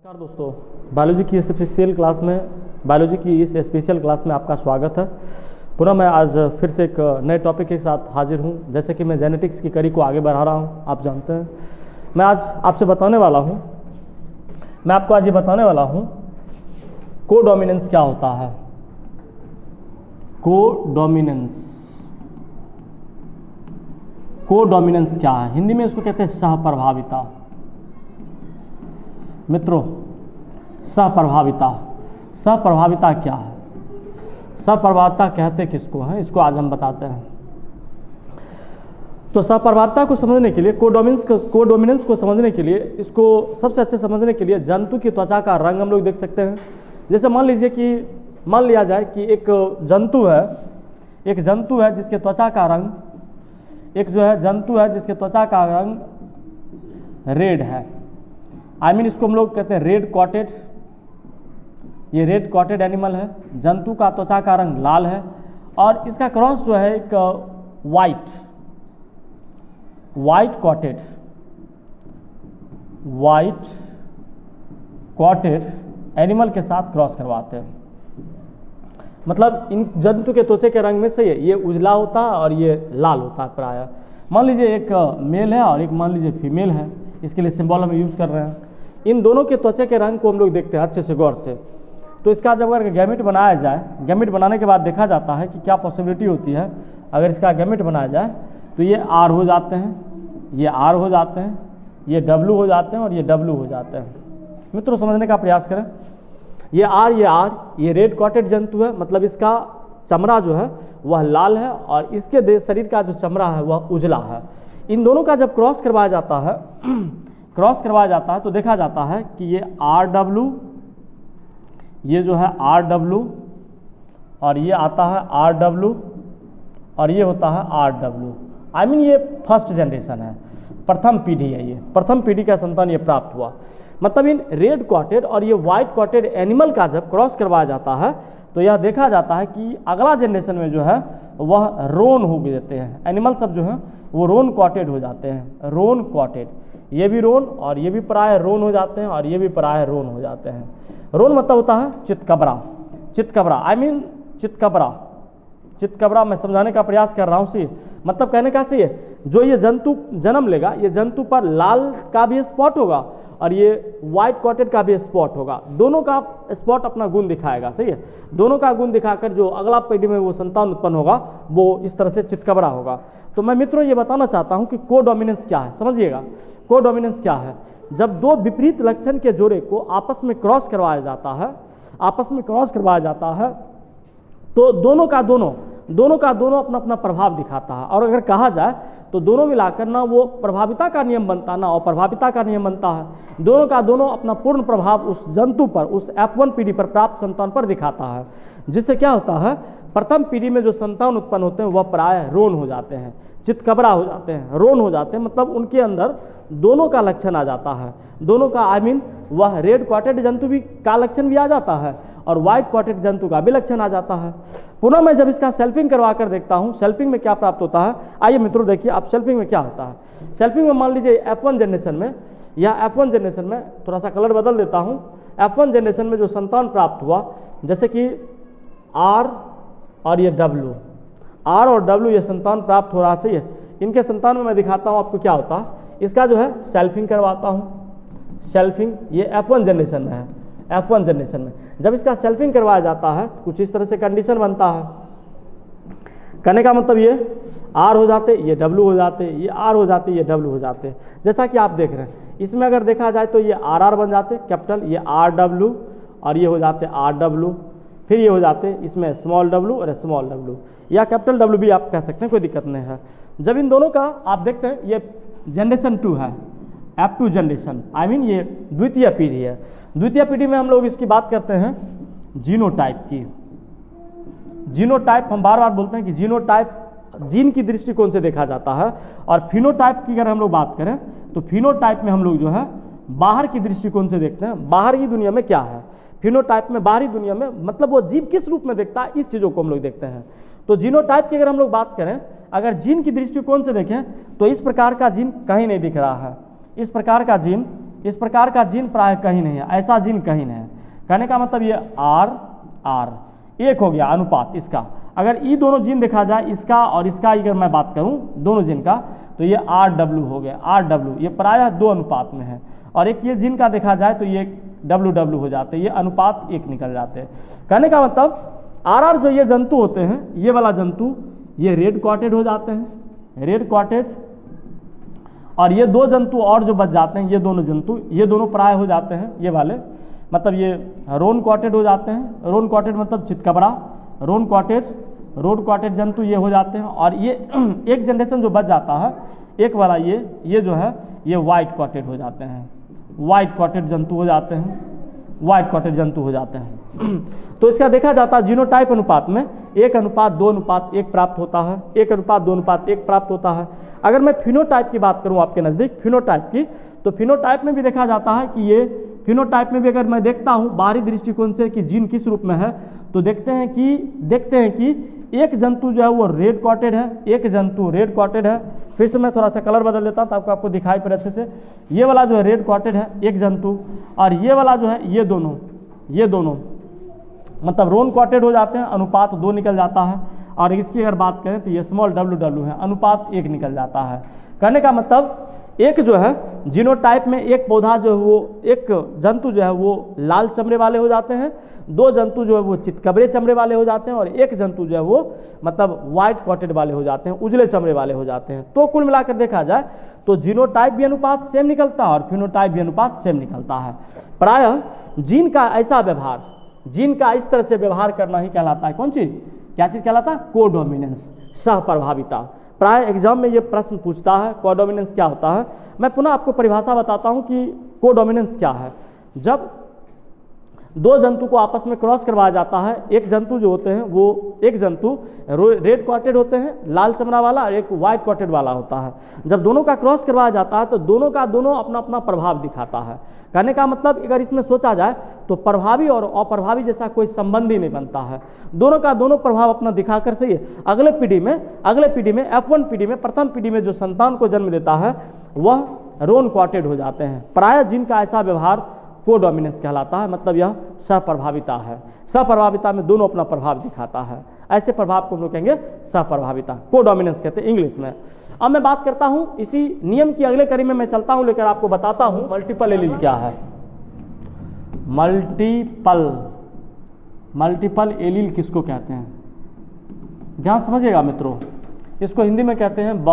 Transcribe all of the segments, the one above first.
नमस्कार दोस्तों, बायोलॉजी की इस स्पेशल क्लास में आपका स्वागत है। पुनः मैं आज फिर से एक नए टॉपिक के साथ हाजिर हूं। जैसे कि मैं जेनेटिक्स की कड़ी को आगे बढ़ा रहा हूं, आप जानते हैं। मैं आज आपको आज ये बताने वाला हूं कोडोमिनेंस क्या होता है। कोडोमिनेंस क्या है? हिंदी में इसको कहते हैं सहप्रभाविता। मित्रों, सहप्रभाविता क्या है? सहप्रभाविता कहते किसको हैं, इसको आज हम बताते हैं। तो सहप्रभाविता को समझने के लिए, कोडोमिनेंस को समझने के लिए, इसको सबसे अच्छे समझने के लिए जंतु की त्वचा का रंग हम लोग देख सकते हैं। जैसे मान लिया जाए कि एक जंतु है जिसके त्वचा का रंग, जिसके त्वचा का रंग रेड है। इसको हम लोग कहते हैं रेड कॉटेड। ये रेड कॉटेड एनिमल है। जंतु का त्वचा का रंग लाल है और इसका क्रॉस जो है एक वाइट कॉटेड एनिमल के साथ क्रॉस करवाते हैं। मतलब इन जंतु के त्वचा के रंग में से ये उजला होता है और ये लाल होता है प्रायः। मान लीजिए एक मेल है और एक मान लीजिए फीमेल है। इसके लिए सिंबल हम यूज़ कर रहे हैं। इन दोनों के त्वचा के रंग को हम लोग देखते हैं अच्छे से गौर से। तो इसका जब अगर गैमेट बनाया जाए, गैमेट बनाने के बाद देखा जाता है कि क्या पॉसिबिलिटी होती है। अगर इसका गैमेट बनाया जाए तो ये आर हो जाते हैं, ये आर हो जाते हैं, ये डब्लू हो जाते हैं और ये डब्लू हो जाते हैं। मित्रों, समझने का प्रयास करें। ये रेड कॉटेड जंतु है, मतलब इसका चमड़ा जो है वह लाल है और इसके शरीर का जो चमड़ा है वह उजला है। इन दोनों का जब क्रॉस करवाया जाता है तो देखा जाता है कि ये आर डब्लू, ये जो है आर डब्लू और ये आता है आर डब्लू और ये होता है आर डब्लू। ये फर्स्ट जनरेशन है, प्रथम पीढ़ी है। ये प्रथम पीढ़ी का संतान ये प्राप्त हुआ। मतलब इन रेड कॉटेड और ये वाइट कॉटेड एनिमल का जब क्रॉस करवाया जाता है तो यह देखा जाता है कि अगला जनरेशन में जो है वह रोन हो जाते हैं। एनिमल सब जो है वो रोन कॉटेड हो जाते हैं। रोन कॉटेड, ये भी रोन और ये भी प्राय रोन हो जाते हैं और ये भी प्राय रोन हो जाते हैं। रोन मतलब होता है चितकबरा। चितकबरा मैं समझाने का प्रयास कर रहा हूँ। मतलब कहने का सी है, जो ये जंतु जन्म लेगा, ये जंतु पर लाल का भी स्पॉट होगा और ये वाइट कॉटेड का भी स्पॉट होगा। दोनों का स्पॉट अपना गुण दिखाएगा, सही है। दोनों का गुण दिखाकर जो अगला पीढ़ी में वो संतान उत्पन्न होगा वो इस तरह से चितकबरा होगा। तो मैं मित्रों ये बताना चाहता हूँ कि कोडोमिनेंस क्या है। समझिएगा, कोडोमिनेंस क्या है? जब दो विपरीत लक्षण के जोड़े को आपस में क्रॉस करवाया जाता है तो दोनों का दोनों अपना अपना प्रभाव दिखाता है। और अगर कहा जाए तो दोनों मिलाकर ना वो प्रभाविता का नियम बनता है ना अप्रभाविता का नियम बनता है। दोनों का दोनों अपना पूर्ण प्रभाव उस जंतु पर, उस F1 पीढ़ी पर प्राप्त संतान पर दिखाता है। जिससे क्या होता है, प्रथम पीढ़ी में जो संतान उत्पन्न होते हैं वह प्रायः रोन हो जाते हैं, चितकबरा हो जाते हैं, रोन हो जाते हैं। मतलब उनके अंदर दोनों का लक्षण आ जाता है। दोनों का वह रेड कॉटेड जंतु भी का लक्षण भी आ जाता है और वाइट कॉटेड जंतु का भी लक्षण आ जाता है। पुनः मैं जब इसका सेल्फिंग करवा कर देखता हूँ, सेल्फिंग में क्या प्राप्त होता है। आइए मित्रों देखिए आप सेल्फिंग में क्या होता है। सेल्फिंग में मान लीजिए F1 जनरेशन में थोड़ा सा कलर बदल देता हूँ। F1 जनरेशन में जो संतान प्राप्त हुआ, जैसे कि R और ये W, R और W ये संतान प्राप्त हो रहा, सही है। इनके संतान में मैं दिखाता हूँ आपको क्या होता है। इसका जो है सेल्फिंग करवाता हूँ। सेल्फिंग ये F1 जनरेशन में है। F1 जनरेशन में जब इसका सेल्फिंग करवाया जाता है कुछ इस तरह से कंडीशन बनता है। कहने का मतलब ये R हो जाते, ये W हो जाते, ये R हो जाते, ये W हो जाते। जैसा कि आप देख रहे हैं, इसमें अगर देखा जाए तो ये RR बन जाते कैपिटल, ये RW और ये हो जाते RW, फिर ये हो जाते इसमें स्मॉल w और स्मॉल w, या कैपिटल W भी आप कह सकते हैं, कोई दिक्कत नहीं है। जब इन दोनों का आप देखते हैं ये जनरेशन 2 है, F2 जनरेशन, ये द्वितीय पीढ़ी है। द्वितीय पीढ़ी में हम लोग इसकी बात करते हैं जीनोटाइप की। जीनोटाइप हम बार बार बोलते हैं कि जीनोटाइप जीन की दृष्टिकोण से देखा जाता है और फिनोटाइप की अगर हम लोग बात करें तो फिनोटाइप में हम लोग जो है बाहर की दृष्टिकोण से देखते हैं, बाहर की दुनिया में क्या है। फिनोटाइप में बाहरी दुनिया में मतलब वो जीव किस रूप में देखता है, इस चीज़ों को हम लोग देखते हैं। तो जीनोटाइप की अगर हम लोग बात करें, अगर जीन की दृष्टिकोण से देखें तो इस प्रकार का जीन कहीं नहीं दिख रहा है। इस प्रकार का जीन इस प्रकार का जीन प्राय कहीं नहीं है, ऐसा जीन कहीं नहीं है। कहने का मतलब ये आर एक हो गया अनुपात इसका। अगर ये दोनों जीन देखा जाए, इसका और इसका अगर मैं बात करूं दोनों जीन का, तो ये RW हो गया, RW ये प्रायः 2 अनुपात में है। और एक ये जीन का देखा जाए तो ये WW हो जाते हैं, ये अनुपात 1 निकल जाते हैं। कहने का मतलब RR जो ये जंतु होते हैं, ये वाला जंतु ये रेड कॉटेड हो जाते हैं, रेड कॉटेड। और ये 2 जंतु और जो बच जाते हैं, ये दोनों जंतु, ये दोनों प्राय हो जाते हैं, ये वाले मतलब ये रोन कॉटेड हो जाते हैं। रोन कॉटेड मतलब चितकबरा, रोन कॉटेड जंतु ये हो जाते हैं। और ये एक जनरेशन जो बच जाता है, एक वाला ये जो है ये वाइट कॉटेड हो जाते हैं, वाइट कॉटेड जंतु हो जाते हैं, वाइट कॉटेड जंतु हो जाते हैं। तो इसका देखा जाता है जीनोटाइप अनुपात में 1:2:1 प्राप्त होता है, 1:2:1 प्राप्त होता है। अगर मैं फिनोटाइप की बात करूं आपके नज़दीक, फिनोटाइप की, तो फिनोटाइप में भी देखा जाता है कि ये फिनोटाइप में भी अगर मैं देखता हूं बाहरी दृष्टिकोण से कि जीन किस रूप में है, तो देखते हैं कि एक जंतु जो है वो रेड कॉटेड है, एक जंतु रेड कॉटेड है। फिर से मैं थोड़ा सा कलर बदल देता हूँ ताकि आपको दिखाई पड़े अच्छे से। ये वाला जो है रेड कॉटेड है एक जंतु, और ये वाला जो है ये दोनों मतलब रोन कॉटेड हो जाते हैं, अनुपात 2 निकल जाता है। और इसकी अगर बात करें तो ये स्मॉल WW है, अनुपात 1 निकल जाता है। कहने का मतलब एक जो है जीनोटाइप में एक पौधा जो है वो, एक जंतु जो है वो लाल चमड़े वाले हो जाते हैं, 2 जंतु जो है वो चितकबरे चमड़े वाले हो जाते हैं, और एक जंतु जो है वो मतलब वाइट कॉटेड वाले हो जाते हैं, उजले चमड़े वाले हो जाते हैं। तो कुल मिलाकर देखा जाए तो जीनोटाइप भी अनुपात सेम निकलता है और फिनोटाइप भी अनुपात सेम निकलता है। प्रायः जीन का ऐसा व्यवहार, जीन का इस तरह से व्यवहार करना ही कहलाता है, कौन चीज़, क्या चीज़ कहलाता है, कोडोमिनेंस, सहप्रभाविता। प्राय एग्जाम में ये प्रश्न पूछता है कोडोमिनेंस क्या होता है। मैं पुनः आपको परिभाषा बताता हूँ कि कोडोमिनेंस क्या है। जब 2 जंतु को आपस में क्रॉस करवाया जाता है, एक जंतु जो होते हैं वो, एक जंतु रेड कॉटेड होते हैं लाल चमड़ा वाला, और एक वाइट कॉटेड वाला होता है। जब दोनों का क्रॉस करवाया जाता है तो दोनों का दोनों अपना अपना प्रभाव दिखाता है। कहने का मतलब अगर इसमें सोचा जाए तो प्रभावी और अप्रभावी जैसा कोई संबंध ही नहीं बनता है, दोनों का दोनों प्रभाव अपना दिखाकर से ही अगले पीढ़ी में F1 पीढ़ी में, प्रथम पीढ़ी में जो संतान को जन्म देता है वह रोन कॉटेड हो जाते हैं। प्रायः जिनका ऐसा व्यवहार कोडोमिनेंस कहलाता है, मतलब यह सहप्रभाविता है। सहप्रभाविता में दोनों अपना प्रभाव दिखाता है, ऐसे प्रभाव को हम लोग कहेंगे सहप्रभाविता, कोडोमिनेंस कहते हैं इंग्लिश में। अब मैं बात करता हूं इसी नियम की अगले कड़ी में मैं चलता हूं, लेकर आपको बताता हूं मल्टीपल एलील क्या है। मल्टीपल एलील किसको कहते हैं, ध्यान समझिएगा मित्रों। इसको हिंदी में कहते हैं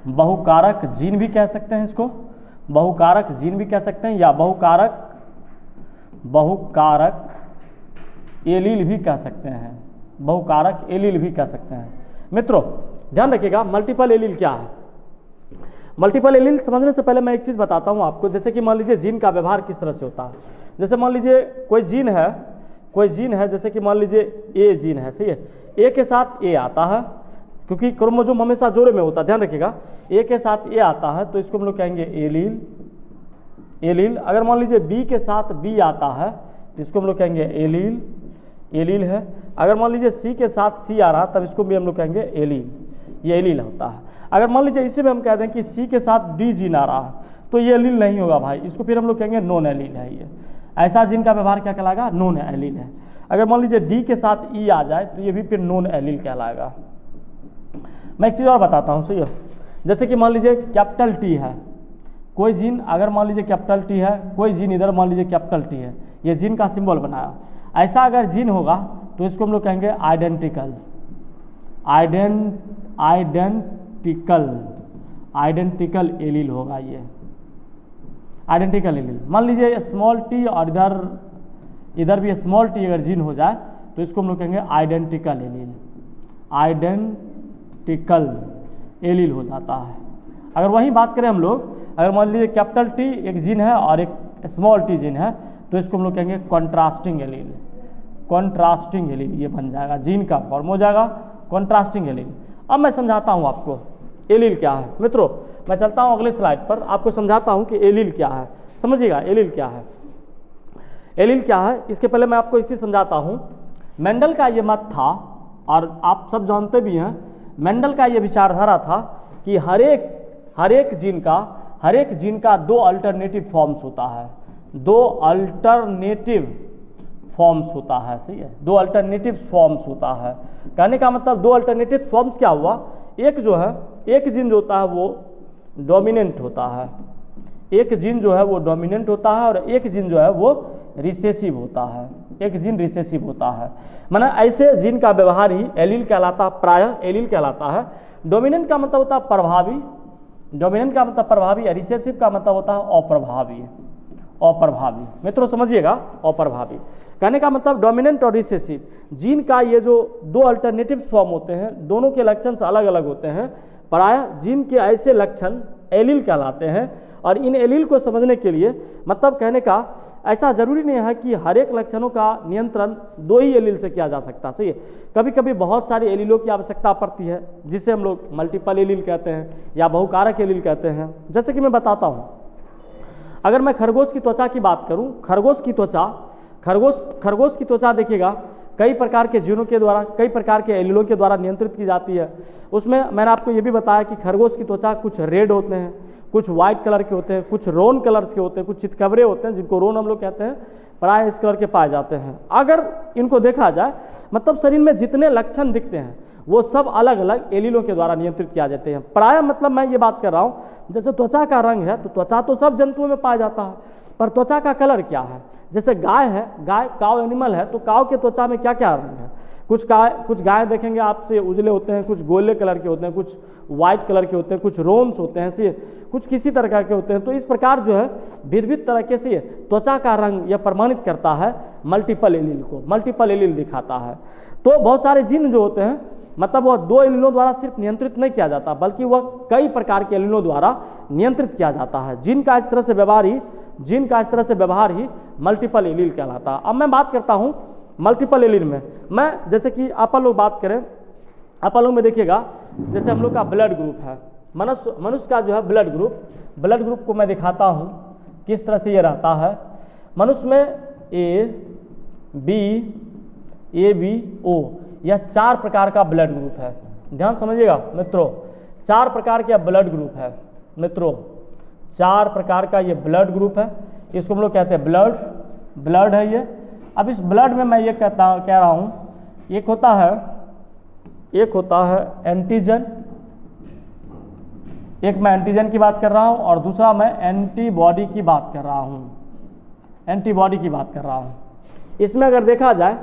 बहुकारक जीन भी कह सकते हैं, इसको बहुकारक जीन भी कह सकते हैं, या बहुकारक एलील भी कह सकते हैं, बहुकारक एलील भी कह सकते हैं। मित्रों ध्यान रखिएगा मल्टीपल एलील क्या है। मल्टीपल एलील समझने से पहले मैं एक चीज़ बताता हूँ आपको, जैसे कि मान लीजिए जीन का व्यवहार किस तरह से होता है। जैसे मान लीजिए कोई जीन है, जैसे कि मान लीजिए ए जीन है, सही है, ए के साथ ए आता है, क्योंकि क्रोमोसोम हमेशा जोड़े में होता है, ध्यान रखिएगा, ए के साथ ए आता है तो इसको हम लोग कहेंगे एलील। अगर मान लीजिए बी के साथ बी आता है तो इसको हम लोग कहेंगे एलील है। अगर मान लीजिए सी के साथ सी आ रहा तब इसको भी हम लोग कहेंगे एलील, ये एलील होता है। अगर मान लीजिए इसी में हम कह दें कि सी के साथ डी जीन आ रहा है तो ये एलील नहीं होगा भाई, इसको फिर हम लोग कहेंगे नॉन एलील है। ये ऐसा जीन का व्यवहार क्या कहलाएगा, नॉन एलील है। अगर मान लीजिए डी के साथ ई आ जाए तो ये भी फिर नॉन एलील कहलाएगा। मैं एक चीज़ और बताता हूँ, सही है, जैसे कि मान लीजिए कैपिटल टी है कोई जीन, अगर मान लीजिए कैपिटल टी है कोई जीन, इधर मान लीजिए कैपिटल टी है, ये जीन का सिंबल बनाया, ऐसा अगर जीन होगा तो इसको हम लोग कहेंगे आइडेंटिकल एलील होगा। ये आइडेंटिकल एलील, मान लीजिए स्मॉल टी और इधर भी स्मॉल टी अगर जीन हो जाए तो इसको हम लोग कहेंगे आइडेंटिकल एलील हो जाता है। अगर वही बात करें हम लोग, अगर मान लीजिए कैपिटल टी एक जीन है और एक स्मॉल टी जीन है तो इसको हम लोग कहेंगे कॉन्ट्रास्टिंग एलील, ये बन जाएगा, जीन का फॉर्म हो जाएगा कॉन्ट्रास्टिंग एलील। अब मैं समझाता हूँ आपको एलील क्या है। मित्रों मैं चलता हूँ अगले स्लाइड पर, आपको समझाता हूँ कि एलील क्या है। समझिएगा एलील क्या है। एलील क्या है इसके पहले मैं आपको इसी समझाता हूँ। मेंडल का ये मत था, और आप सब जानते भी हैं, मेंडल का ये विचारधारा था कि हर एक जीन का हर एक जीन का 2 अल्टरनेटिव फॉर्म्स होता है, 2 अल्टरनेटिव फॉर्म्स होता है, सही है, 2 अल्टरनेटिव फॉर्म्स होता है। कहने का मतलब 2 अल्टरनेटिव फॉर्म्स क्या हुआ, एक जो है, एक जीन जो होता है वो डोमिनेंट होता है, एक जीन जो है वो डोमिनेंट होता है और एक जीन जो है वो रिसेसिव होता है, एक जीन रिसेसिव होता है। माना ऐसे जीन का व्यवहार ही एलील कहलाता है, प्रायः एलील कहलाता है। डोमिनेंट का मतलब होता है प्रभावी, डोमिनेंट का मतलब प्रभावी, रिसेसिव का मतलब होता है अप्रभावी, अप्रभावी। मित्रों समझिएगा, अप्रभावी कहने का मतलब डोमिनेंट और रिसेसिव जीन का ये जो 2 अल्टरनेटिव फॉर्म होते हैं, दोनों के लक्षण अलग अलग होते हैं। प्रायः जीन के ऐसे लक्षण एलील कहलाते हैं और इन एलील को समझने के लिए मतलब कहने का ऐसा जरूरी नहीं है कि हर एक लक्षणों का नियंत्रण 2 ही एलील से किया जा सकता, सही है। कभी कभी बहुत सारे एलीलों की आवश्यकता पड़ती है जिसे हम लोग मल्टीपल एलील कहते हैं या बहुकारक एलील कहते हैं। जैसे कि मैं बताता हूँ, अगर मैं खरगोश की त्वचा की बात करूँ, खरगोश की त्वचा देखिएगा कई प्रकार के जीनों के द्वारा, कई प्रकार के एलीलों के द्वारा नियंत्रित की जाती है। उसमें मैंने आपको ये भी बताया कि खरगोश की त्वचा कुछ रेड होते हैं, कुछ वाइट कलर के होते हैं, कुछ रोन कलर्स के होते हैं, कुछ चितकबरे होते हैं जिनको रोन हम लोग कहते हैं, प्राय इस कलर के पाए जाते हैं। अगर इनको देखा जाए मतलब शरीर में जितने लक्षण दिखते हैं वो सब अलग अलग एलीलों के द्वारा नियंत्रित किया जाते हैं। प्राय मतलब मैं ये बात कर रहा हूँ, जैसे त्वचा का रंग है तो त्वचा तो सब जंतुओं में पाया जाता है, पर त्वचा का कलर क्या है। जैसे गाय है, गाय काव एनिमल है तो काव के त्वचा में क्या क्या रंग है, कुछ गाय देखेंगे आपसे उजले होते हैं, कुछ गोले कलर के होते हैं, कुछ वाइट कलर के होते हैं, कुछ रोम्स होते हैं, से कुछ किसी तरह के होते हैं। तो इस प्रकार जो है भिन्न तरीके से त्वचा का रंग यह प्रमाणित करता है मल्टीपल एलील को, मल्टीपल एलील दिखाता है। तो बहुत सारे जीन जो होते हैं मतलब वह 2 एलीलों द्वारा सिर्फ नियंत्रित नहीं किया जाता बल्कि वह कई प्रकार के एलीलों द्वारा नियंत्रित किया जाता है। जीन का इस तरह से व्यवहार ही मल्टीपल एलील कहलाता है। अब मैं बात करता हूँ मल्टीपल एलील में, मैं जैसे कि आप लोग बात करें, आप लोग में देखिएगा जैसे हम लोग का ब्लड ग्रुप है, मनुष्य का जो है ब्लड ग्रुप को मैं दिखाता हूँ किस तरह से ये रहता है। मनुष्य में ए बी ओ यह 4 प्रकार का ब्लड ग्रुप है। ध्यान समझिएगा मित्रों, 4 प्रकार का ब्लड ग्रुप है मित्रों, 4 प्रकार का ये ब्लड ग्रुप है। इसको हम लोग कहते हैं ब्लड है ये। अब इस ब्लड में मैं ये कह रहा हूँ, एक होता है एंटीजन, एक मैं एंटीजन की बात कर रहा हूँ और दूसरा मैं एंटीबॉडी की बात कर रहा हूँ। इसमें अगर देखा जाए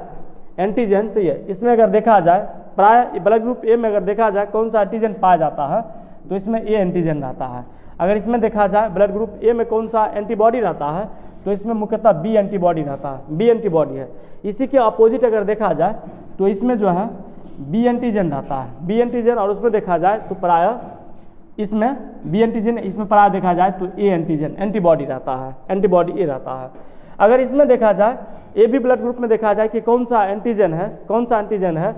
एंटीजन सही है, इसमें अगर देखा जाए प्राय ब्लड ग्रुप ए में अगर देखा जाए कौन सा एंटीजन पाया जाता है तो इसमें ए एंटीजन रहता है। अगर इसमें देखा जाए ब्लड ग्रुप ए में कौन सा एंटीबॉडी रहता है तो इसमें मुख्यतः बी एंटीबॉडी रहता है, बी एंटीबॉडी है। इसी के अपोजिट अगर देखा जाए तो इसमें जो है बी एंटीजन रहता है, बी एंटीजन, और उसमें देखा जाए तो प्रायः इसमें बी एंटीजन, इसमें प्रायः देखा जाए तो ए एंटीजन एंटीबॉडी रहता है, एंटीबॉडी ए रहता है। अगर इसमें देखा जाए ए बी ब्लड ग्रुप में देखा जाए कि कौन सा एंटीजन है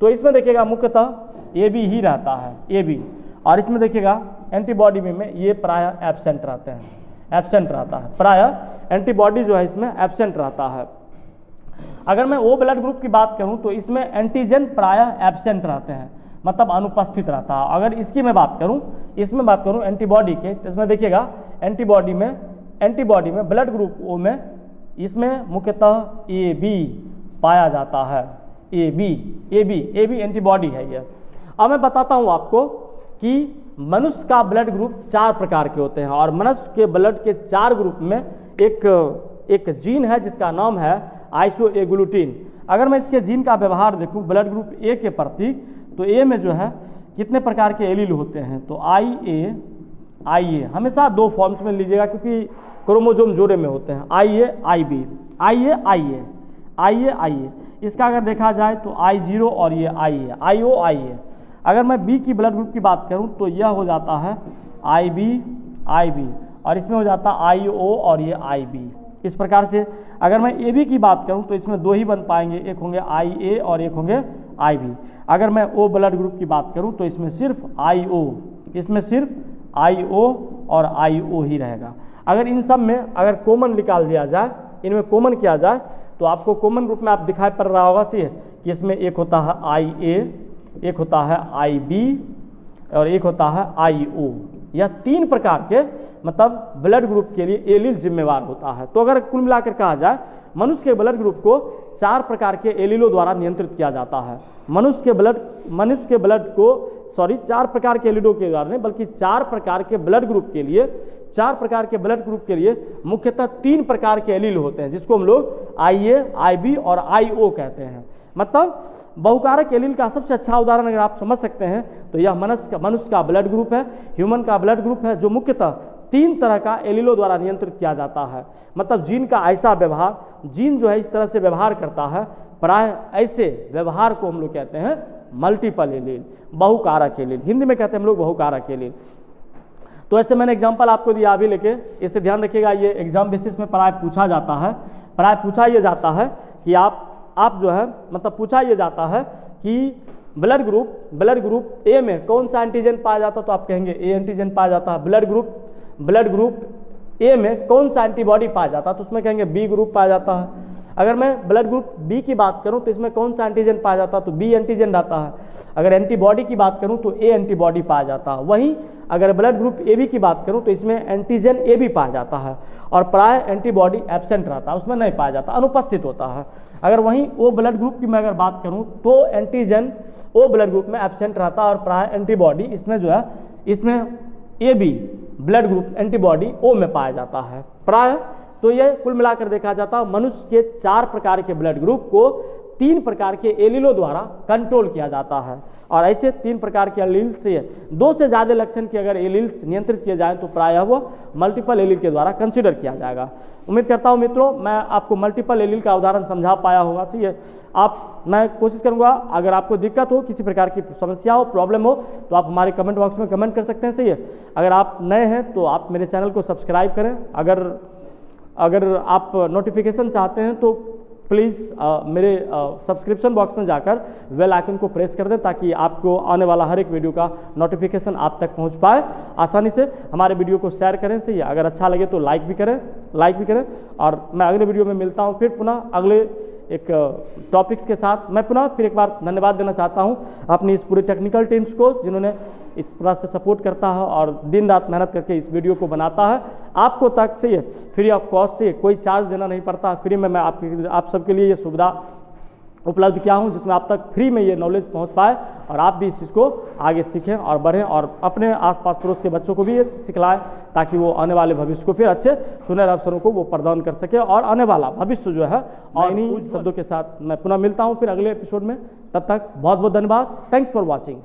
तो इसमें देखिएगा मुख्यतः ए बी ही रहता है, ए बी, और इसमें देखिएगा एंटीबॉडी में ये प्रायः एब्सेंट रहता है, प्रायः एंटीबॉडी जो है इसमें एब्सेंट रहता है। अगर मैं ओ ब्लड ग्रुप की बात करूं तो इसमें एंटीजन प्रायः एब्सेंट रहते हैं, मतलब अनुपस्थित रहता है। अगर इसकी मैं बात करूं, इसमें बात करूं एंटीबॉडी के, तो इसमें देखिएगा एंटीबॉडी में ब्लड ग्रुप ओ में इसमें मुख्यतः ए बी पाया जाता है, ए बी एंटीबॉडी है ये। अब मैं बताता हूँ आपको कि मनुष्य का ब्लड ग्रुप 4 प्रकार के होते हैं और मनुष्य के ब्लड के 4 ग्रुप में एक जीन है जिसका नाम है आइसोएग्लूटिन। अगर मैं इसके जीन का व्यवहार देखूं ब्लड ग्रुप ए के प्रति तो ए में जो है कितने प्रकार के एलील होते हैं तो आई ए हमेशा 2 फॉर्म्स में लीजिएगा क्योंकि क्रोमोसोम जोड़े में होते हैं, आई ए। इसका अगर देखा जाए तो I0 और ये आई ए। अगर मैं बी की ब्लड ग्रुप की बात करूं तो यह हो जाता है आई बी और इसमें हो जाता है IO और ये IB। इस प्रकार से अगर मैं ए बी की बात करूं तो इसमें 2 ही बन पाएंगे, एक होंगे IA और एक होंगे IB। अगर मैं ओ ब्लड ग्रुप की बात करूं तो इसमें सिर्फ IO और IO ही रहेगा। अगर इन सब में अगर कॉमन निकाल दिया जाए, इनमें कॉमन किया जाए तो आपको कॉमन ग्रुप में आप दिखाई पड़ रहा होगा सी कि इसमें एक होता है IA, एक होता है IB और एक होता है IO। यह 3 प्रकार के मतलब ब्लड ग्रुप के लिए एलील जिम्मेवार होता है। तो अगर कुल मिलाकर कहा जाए, मनुष्य के ब्लड ग्रुप को 4 प्रकार के एलीलों द्वारा नियंत्रित किया जाता है। मनुष्य के ब्लड को 4 प्रकार के एलीलों के द्वारा नहीं, बल्कि 4 प्रकार के ब्लड ग्रुप के लिए मुख्यतः 3 प्रकार के एलील होते हैं, जिसको हम लोग IA, IB और IO कहते हैं। मतलब बहुकारक एलील का सबसे अच्छा उदाहरण अगर आप समझ सकते हैं तो यह मनुष्य का ब्लड ग्रुप है, ह्यूमन का ब्लड ग्रुप है, जो मुख्यतः 3 तरह का एलीलों द्वारा नियंत्रित किया जाता है। मतलब जीन का ऐसा व्यवहार, जीन जो है इस तरह से व्यवहार करता है, प्राय ऐसे व्यवहार को हम लोग कहते हैं मल्टीपल एलील, बहुकारक एलील, हिंदी में कहते हैं हम लोग बहुकारक एलील। तो ऐसे मैंने एग्जाम्पल आपको दिया अभी लेके, इसे ध्यान रखिएगा, ये एग्जाम बेसिस में प्राय पूछा जाता है। प्राय पूछा ये जाता है कि आप जो है मतलब पूछा ये जाता है कि ब्लड ग्रुप ए में कौन सा एंटीजन पाया जाता है, तो आप कहेंगे ए एंटीजन पाया जाता है। ब्लड ग्रुप ए में कौन सा एंटीबॉडी पाया जाता है, तो उसमें कहेंगे बी ग्रुप पाया जाता है। अगर मैं ब्लड ग्रुप बी की बात करूं तो इसमें कौन सा एंटीजन पाया जाता है, तो बी एंटीजन रहता है। अगर एंटीबॉडी की बात करूं तो ए एंटीबॉडी पाया जाता है। वहीं अगर ब्लड ग्रुप ए बी की बात करूं तो इसमें एंटीजन ए बी पाया जाता है और प्राय एंटीबॉडी एब्सेंट रहता है, उसमें नहीं पाया जाता, अनुपस्थित होता है। अगर वहीं ओ ब्लड ग्रुप की मैं अगर बात करूं तो एंटीजन ओ ब्लड ग्रुप में एब्सेंट रहता है और प्राय एंटीबॉडी इसमें जो है इसमें A B blood group antibody O में पाया जाता है प्राय। तो ये कुल मिलाकर देखा जाता है मनुष्य के 4 प्रकार के ब्लड ग्रुप को 3 प्रकार के एलीलों द्वारा कंट्रोल किया जाता है। और ऐसे 3 प्रकार के एलील से 2 से ज़्यादा लक्षण के अगर एलील्स नियंत्रित किए जाएं तो प्रायः वो मल्टीपल एलील के द्वारा कंसिडर किया जाएगा। उम्मीद करता हूं मित्रों मैं आपको मल्टीपल एलील का उदाहरण समझा पाया होगा। सही है, मैं कोशिश करूंगा अगर आपको दिक्कत हो, किसी प्रकार की समस्या हो, प्रॉब्लम हो, तो आप हमारे कमेंट बॉक्स में कमेंट कर सकते हैं। सही है, अगर आप नए हैं तो आप मेरे चैनल को सब्सक्राइब करें। अगर आप नोटिफिकेशन चाहते हैं तो प्लीज़ मेरे सब्सक्रिप्शन बॉक्स में जाकर बेल आइकन को प्रेस कर दें ताकि आपको आने वाला हर एक वीडियो का नोटिफिकेशन आप तक पहुंच पाए आसानी से। हमारे वीडियो को शेयर करें। सही है, अगर अच्छा लगे तो लाइक भी करें। और मैं अगले वीडियो में मिलता हूं फिर पुनः अगले एक टॉपिक्स के साथ। मैं पुनः फिर एक बार धन्यवाद देना चाहता हूं अपनी इस पूरे टेक्निकल टीम्स को जिन्होंने इस तरह से सपोर्ट करता है और दिन रात मेहनत करके इस वीडियो को बनाता है आपको तक। से फ्री ऑफ कॉस्ट से कोई चार्ज देना नहीं पड़ता, फ्री में मैं आप सबके लिए ये सुविधा उपलब्ध किया हूं जिसमें आप तक फ्री में ये नॉलेज पहुंच पाए और आप भी इस चीज़ को आगे सीखें और बढ़ें और अपने आसपास पड़ोस के बच्चों को भी ये सिखलाएं ताकि वो आने वाले भविष्य को फिर अच्छे सुनहरे अवसरों को वो प्रदान कर सके और आने वाला भविष्य जो है। और इन्हीं शब्दों के साथ मैं पुनः मिलता हूँ फिर अगले एपिसोड में। तब तक बहुत बहुत धन्यवाद। Thanks for watching.